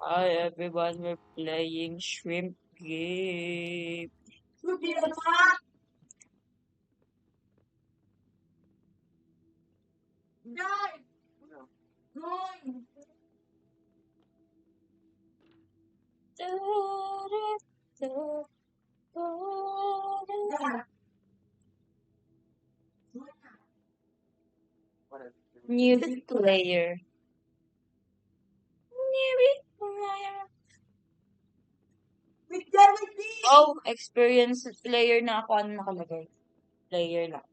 Hi everyone, we're playing shrimp game. New player. Oh, experienced player na ako. Ano nakalagay? Player lang.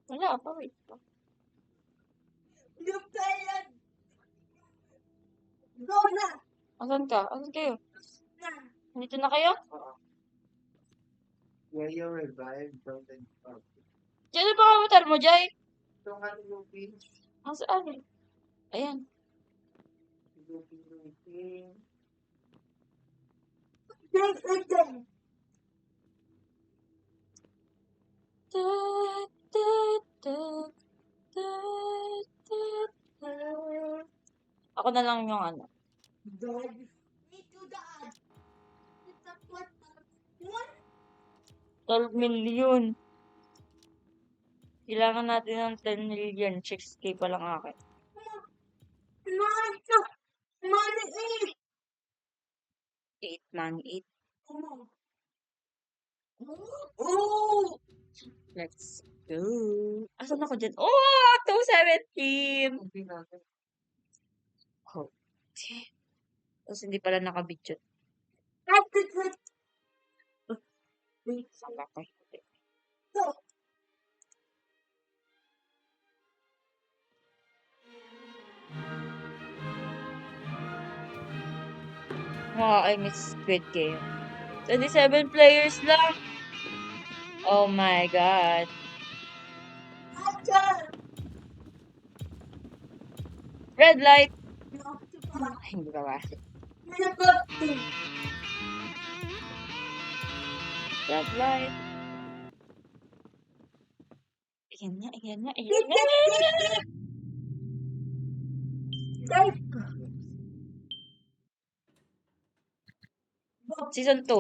Wala pa, wait pa. Asan ka? Asan kayo? Dito na kayo? Yeah, you revived from the Diyan na ba kamatar mo, Jai? Itong ano yung page? Saan? Ayan. Looking. Ako na lang yung ano. 12 million. Kailangan natin ng 10 million. 6K pa lang akin. Eight man, 8. Let's go. Asan ako dyan? Oh, 217! Oh, tapos hindi pala nakabidyo. Sala ko. I miss Squid Game. 27 players lang. Oh my god. Red light. Hindi ba ba? Red light. Ayan na, ayan na, ayan na. Season 2. Season 2.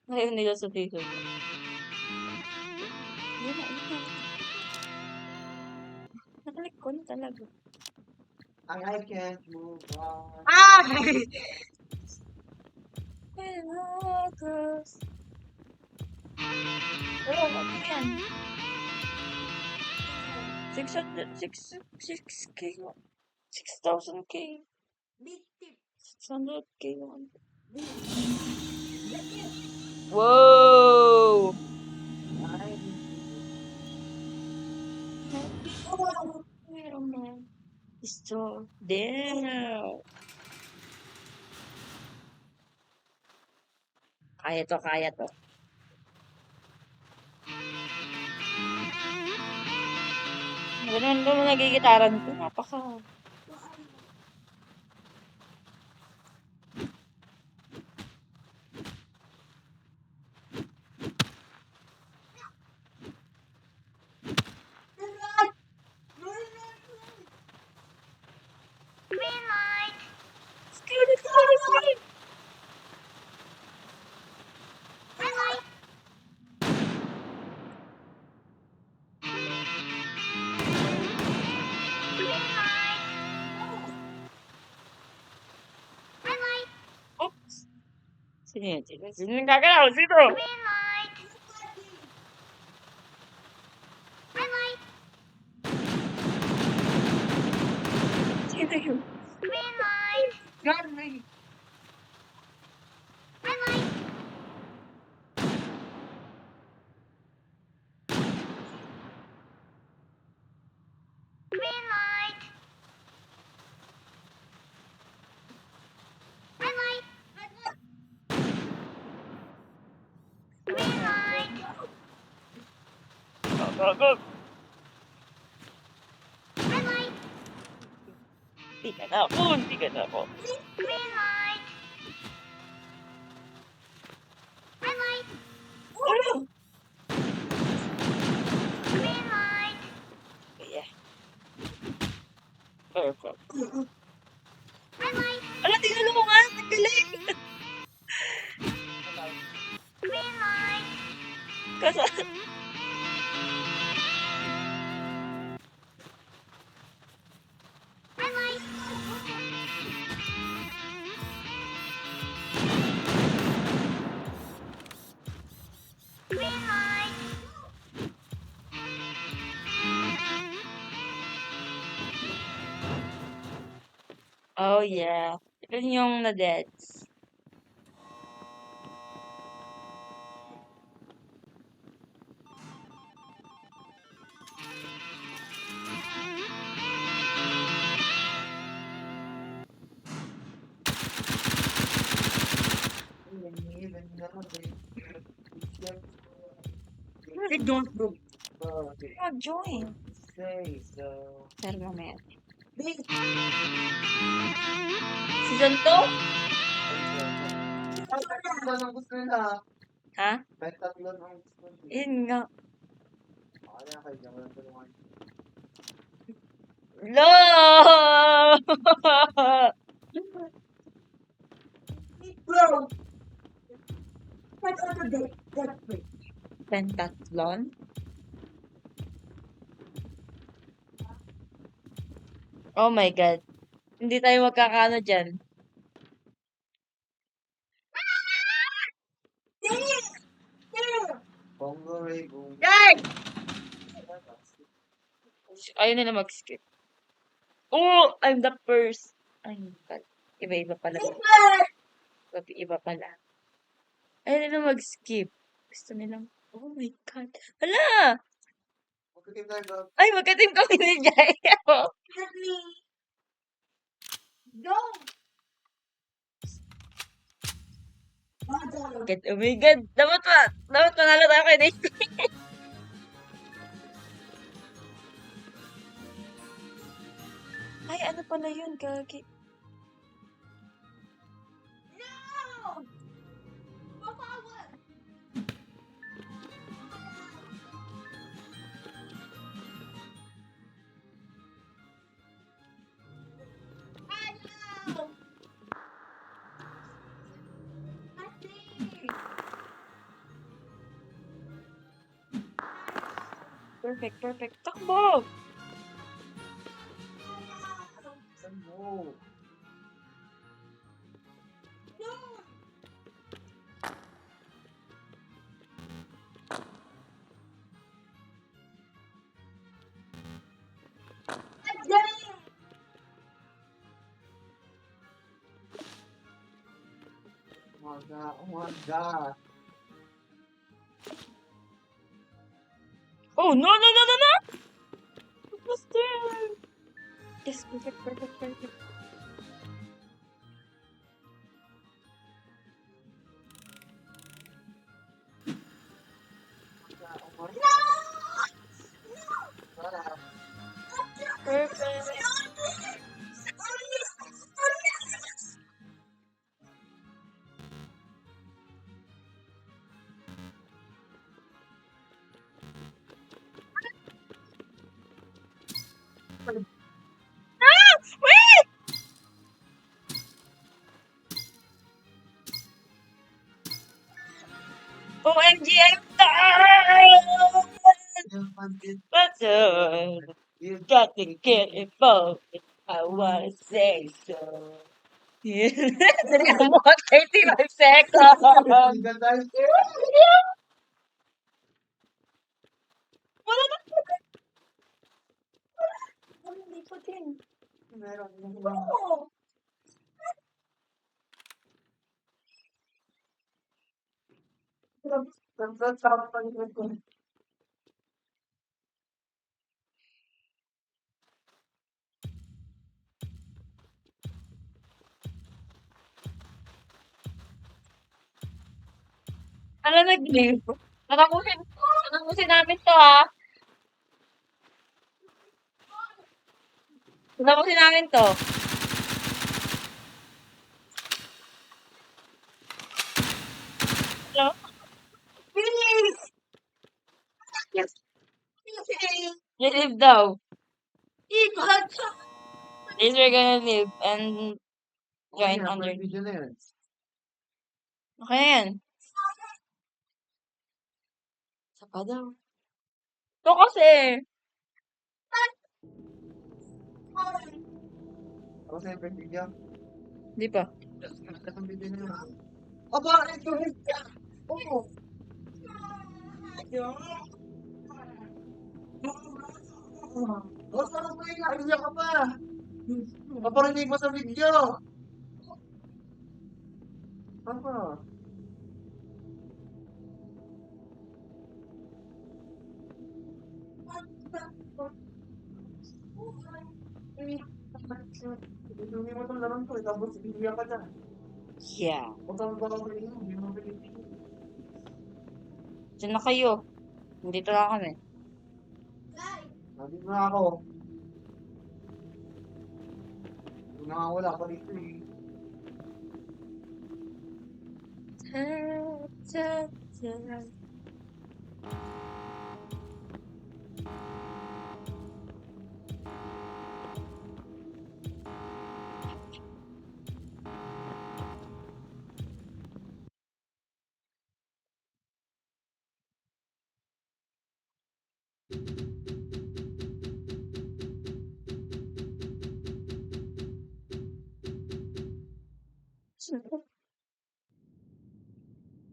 Ngayon nila sa season 2. Ayan na, ayan na. Nakalik ko na talaga. I can't move on. Oh, ano yan? 600K. 6,000K. 600K. Whoa! So, damn. Kaya to, kaya to. Ganun naman nagigitaran ko. Napaka. Oops. Sino yan? Sino yung gagalaw? Sino? Sino yun? Gano'n. Go, go. Hindi ka na ako. Hindi ka na ako. Ano? Perfect. Ala, tinulong ko nga. Ang galing. Kasi, oh yeah. Yun yung na-deads. I don't go. Join. Say so. Pero mamaya. Season 2? Tatlo ang gusto nila. Ha? Kahit tatlo ang gusto nila. Yun nga. Kaya kayo dyan, walang tulungan. No! Bro! Pentathlon? Oh my God. Hindi tayo magkakaano dyan. Bongo Ray Boom. Guys! Ayaw nila mag-skip. Oh! I'm the first. Ay, God. Iba-iba pala. Iba pala. Ayaw nila mag-skip. Gusto nilang, oh my God. Hala! Magkakim tayo ba? Ay, magka-team kami ni Jai. Go! Get, oh my God. Dapat panalo tayo kay Daisy. Ay, ano pala yun, Gagi? No! Mapawag! Ayaw! Ate! Perfect. Takbo! Saan mo? No! Again! Oh my God. Oh, no! Master! Yes, perfect. Oh my No! God. Perfect. Ah! Wait! OMG, I'm done! Yung pandit. But You got to get involved. I wanna say so. Dali mo, 35 seconds. Legal tayo. Wala na. Hindi pa din. Meron. No! Ano nag-leave? Tatapusin namin to, ha? Tatapusin namin to. Hello? Please! You leave daw. Ikot! This we're gonna leave and join Yeah, under. first video na yun. Okay na yan. Isa pa daw. Ito kasi. Ako sa first video. Di pa. Second video na yun. Aba, ito ka. Oo. Basta ka pa yung naiyak ka pa. Paparinig mo sa video. Apa? Hindi mo itong larong to, tapos iiyak ka dyan. Yeah. Kung saan ba ka pwede hindi mo pwede. Diyan na kayo. Nandito na kami. Nandito na ako. Nakawala pa dito eh. Ta, ta, ta.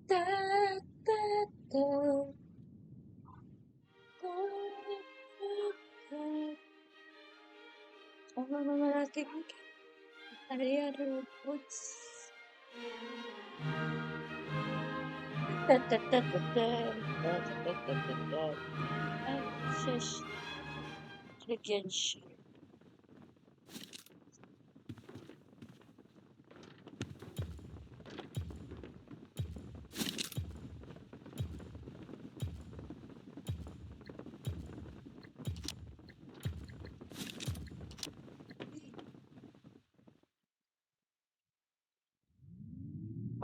Ta, ta, ta. Ang mga malaking ariyado boots. Ta, ta, ta, ta, ta. Ta, ta, ta, ta, ta, ta. Ay, shush. Bigyan siya.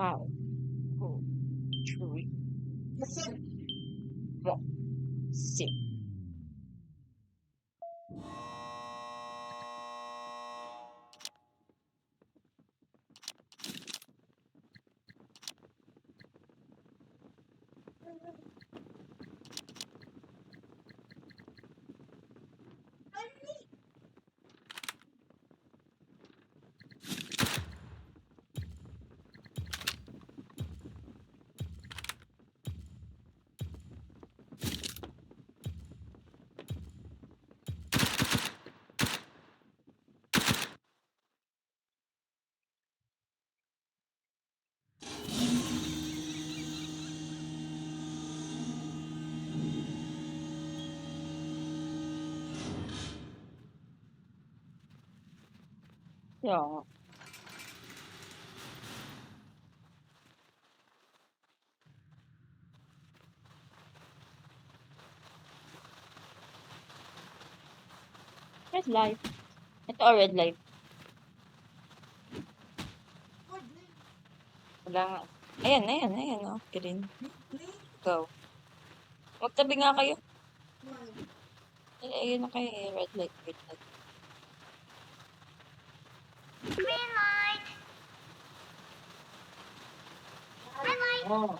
Wow. 4, 3, 1, 6. Yeah. Red light. Ito red light. Wala nga. Ayan, ayan, ayan. Oh, green. Go. Magtabi nga kayo. Ayun na kayo. Red light, red light. Green light. Red light. Oh.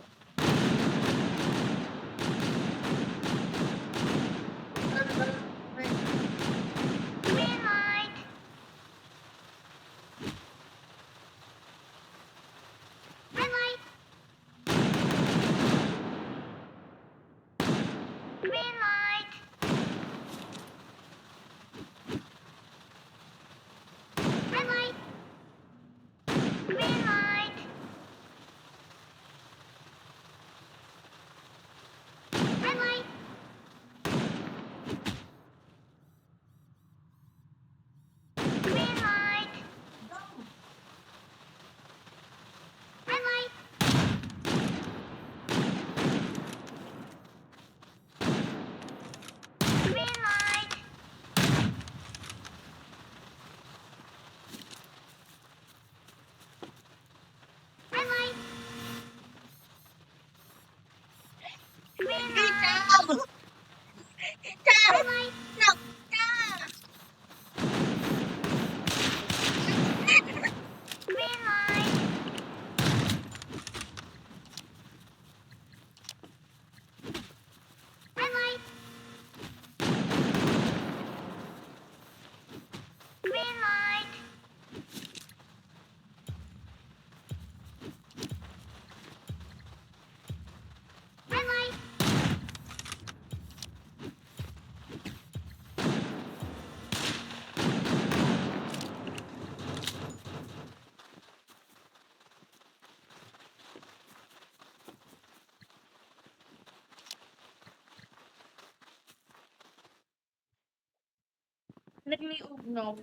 Green light. Red light. Green light. Red light. Green light. Red light. Green light. Red light. Let me know.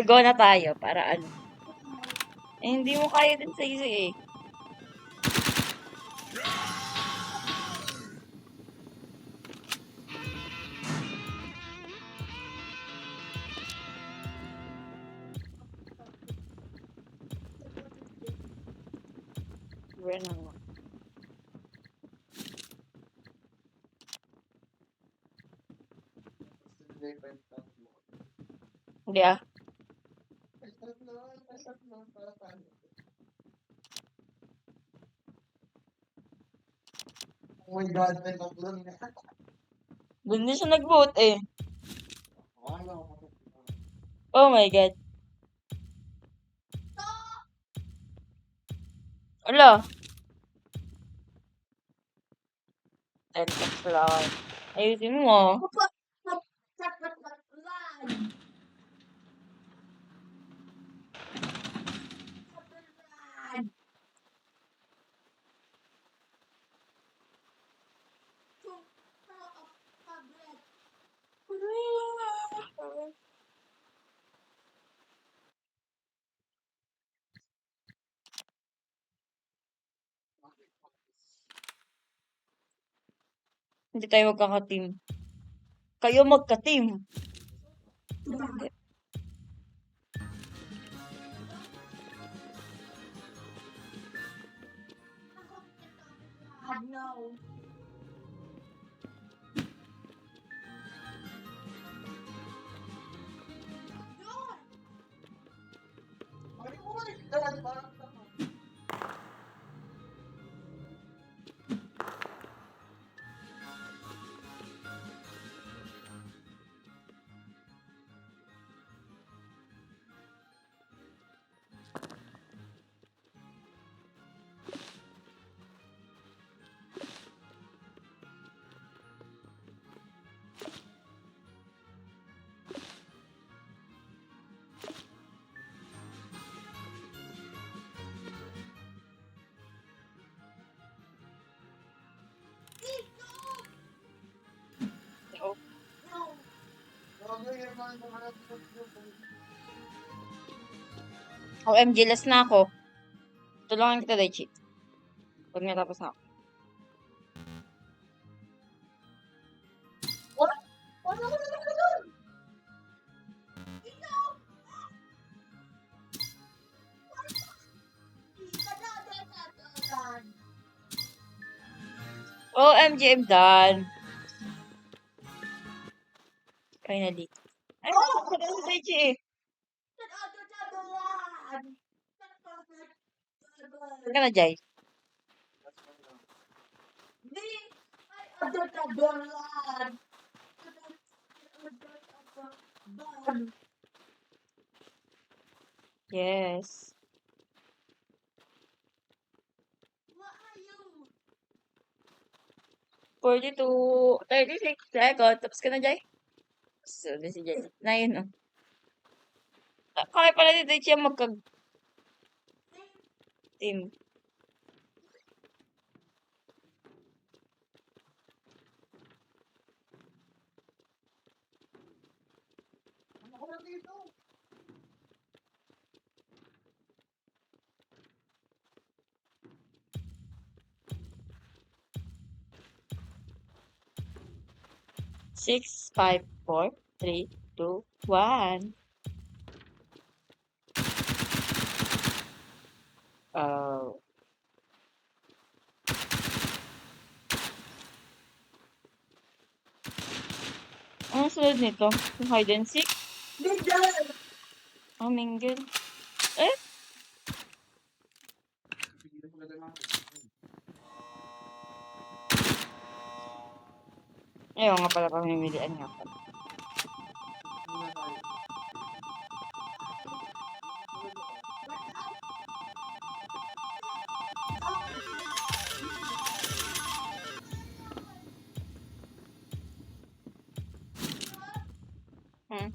Go na tayo para ano. Eh, hindi mo kaya din sa isa eh. Bueno. Hindi ah. Oh my God, may tatlo na. Doon din siya nag-vote eh. Ano? Oh my God. Ala. Tentak lang. Ayusin mo. Hindi tayo magkaka-team. Kayo magka-team. Hindi. Oh. OMG, last na ako. Tulungan kita, Daichi. Pag natapos na ako. OMG, I'm done. Finally. Ay, nakakita si Daichi eh. Huwag ka na, Jai. Yes. 42, 36 seconds. Tapos ka na, Jai? Sabi si Jai. Na yun, oh. Kaya pala ni Daichi ang magka-team. Ako na dito. Six, 5, 4, 3, 2, 1. Oh. Anong sunod nito? Yung hide and seek? Oh, mingle. Eh? Ayaw nga pala pamimilian nga pala. Hmm?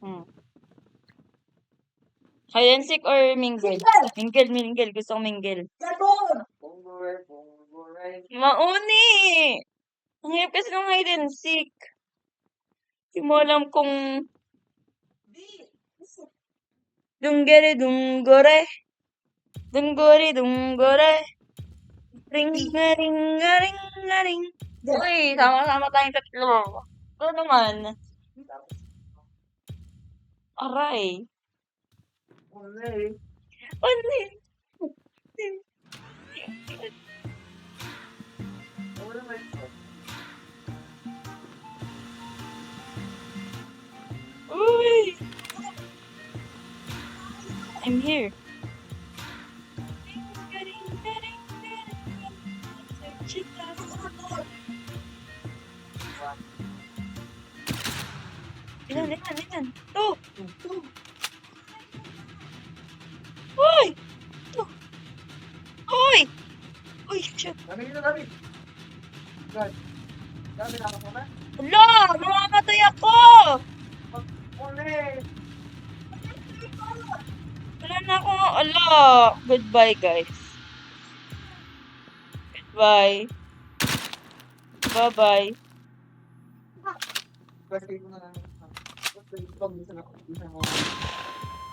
Hmm. Hide and seek or mingle? Mingle, mingle. Gusto kong mingle. Mauni! type kasi ng hide and seek. Di mo alam kung dunggere dunggore. Dunggore dunggore. Ring nga ring nga ring nga ring. Uy, sama-sama tayong tatlo. Ito naman. Aray. Uli. Ano Wala na ito. Uy! I'm here. Ilan. Two. Uy! Two. Uy! Uy, shit. Dami na dami. God. Dami na ako na. Hala! Mamamatay ako! Uli. Wala na ako. Ala! Goodbye, guys. Goodbye. Bye-bye. Kasi ko na lang. Pag minsan ako. Minsan ako.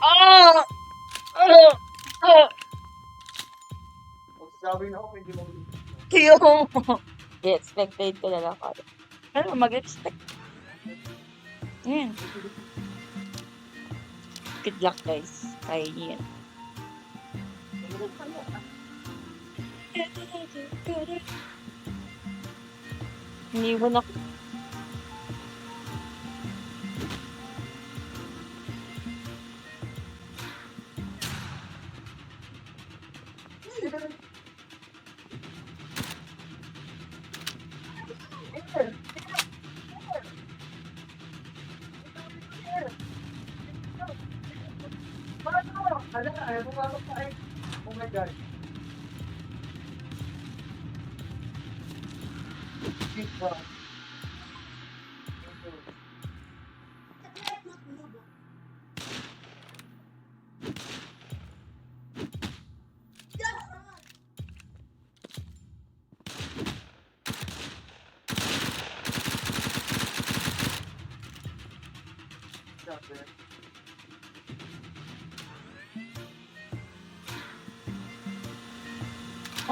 Ah! Ah! Ah! Pag sabi na ako, hindi mo. Tiyo mo. I-expectate ko na lang ako. Ano, mag-expect. Ayan. Good luck, guys. Kaya niyo yan. Iniwan ako. Oh my God.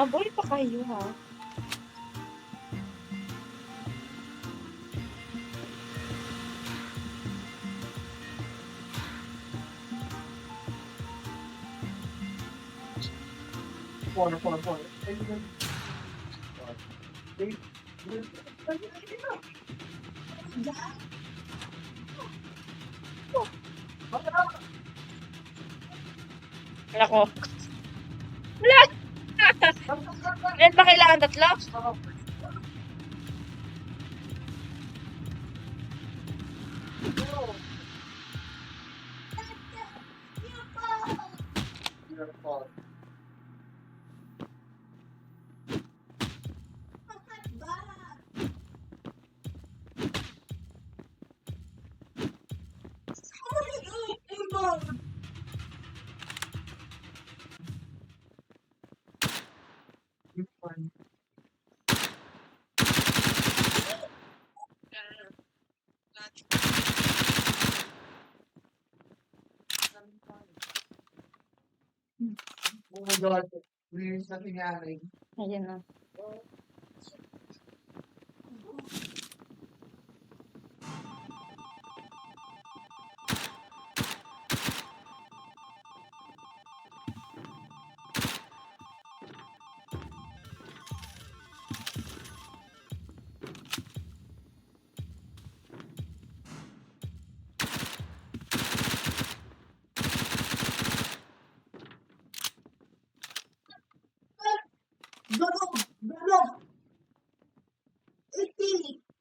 Aboy pa kayo, ha? Four. Wala ko. Wala! Ilan ba kailangan? Tatlo? Oh my God. Release na tingaling. Ayan na.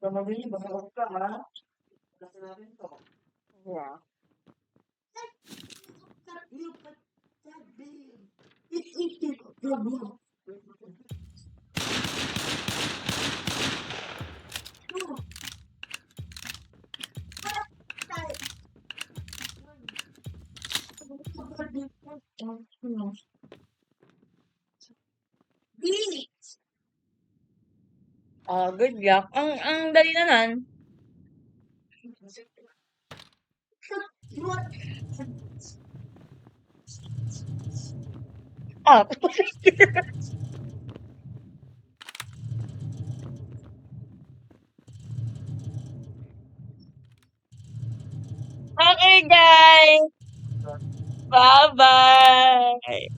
Pamabili, masarap ka, ha? Kasi natin to. Yeah. Good luck. Ang dali naman. Ah, okay, guys. Bye-bye.